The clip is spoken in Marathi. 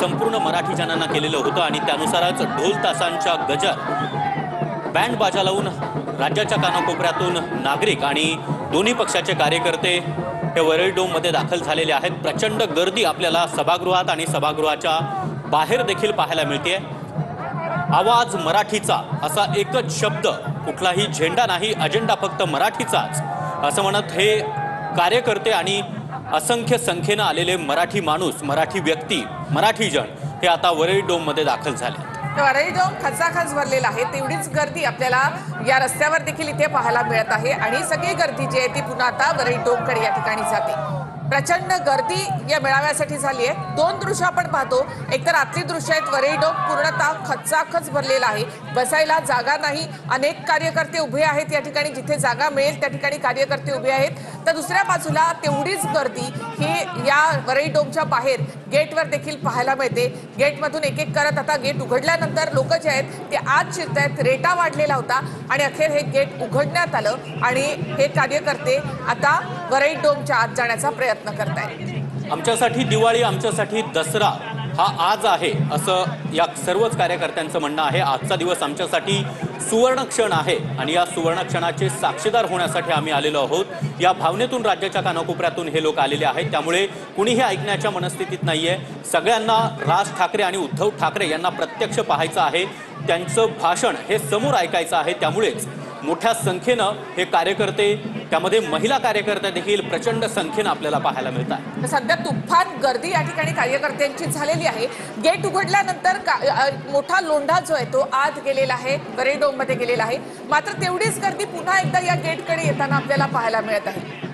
संपूर्ण मराठी जनांना केलेलं होतं आणि त्यानुसारच ढोल तासांच्या गजर बँड बाजा लावून राज्याच्या कानाकोपऱ्यातून नागरिक आणि दोन्ही पक्षाचे कार्यकर्ते हे वरळी डोममध्ये दाखल झालेले आहेत। प्रचंड गर्दी आपल्याला सभागृहात आणि सभागृहाच्या बाहेर देखील पाहायला मिळते। आवाज मराठीचा असा एकच शब्द, कुठलाही झेंडा नाही, अजेंडा फक्त मराठीचाच असं म्हणत हे कार्यकर्ते आणि असंख्य संख्येने आलेले मराठी माणूस, मराठी व्यक्ती, मराठी जन हे आता वरळी डोममध्ये दाखल झाले। वरळी डोम खचाखच भरलेला आहे। तेवढीच गर्दी आपल्याला या रस्त्यावर देखील इथे पाहायला मिळत आहे आणि सगळी गर्दी जी आहे ती पुन्हा आता वरळी डोमकडे या ठिकाणी जाते। प्रचंड गर्दी या मेळाव्यासाठी झाली आहे। दोन दृश्य आपण पाहतो, एक तर आतली दृश्य आहेत, वरळी डोम पूर्णतः खचाखच भरलेला आहे, बसायला जागा नाही, अनेक कार्यकर्ते उभे आहेत या ठिकाणी, जिथे जागा मिळेल त्या ठिकाणी कार्यकर्ते उभे आहेत। तर दुसऱ्या बाजूला तेवढीच गर्दी ही या वरळी डोमच्या बाहेर गेटवर देखील पाहायला मिळते। गेटमधून एक एक करत आता गेट उघडल्यानंतर लोक जे आहेत ते आत शिरत आहेत। रेटा वाढलेला होता आणि अखेर हे गेट उघडण्यात आलं आणि हे कार्यकर्ते आता वरळी डोमच्या आत जाण्याचा प्रयत्न करतायत। आमच्यासाठी दिवाळी, आमच्यासाठी दसरा हा आज आहे असं या सर्वच कार्यकर्त्यांचं म्हणणं आहे। आजचा दिवस आमच्यासाठी सुवर्ण क्षण आहे आणि या सुवर्ण क्षणाचे साक्षीदार होण्यासाठी आम्ही आलेलो आहोत। या भावनेतून राज्याच्या कानाकोपऱ्यातून हे लोक आलेले आहेत, त्यामुळे कुणीही ऐकण्याच्या मनस्थितीत नाहीये। सगळ्यांना राज ठाकरे आणि उद्धव ठाकरे यांना प्रत्यक्ष पाहायचं आहे, त्यांचं भाषण हे समोर ऐकायचं आहे। त्यामुळेच मोठ्या संख्येनं हे कार्यकर्ते, त्यामध्ये महिला कार्यकर्ते देखील प्रचंड संख्येनं आपल्याला पाहायला मिळतात। सध्या तुफान गर्दी या ठिकाणी कार्यकर्त्यांची झालेली आहे। गेट उघडल्यानंतर मोठा लोंढा जो आहे तो आत गेलेला आहे, वरळी डोममध्ये गेलेला आहे, मात्र तेवढीच गर्दी पुन्हा एकदा या गेटकडे येताना आपल्याला पाहायला मिळत आहे।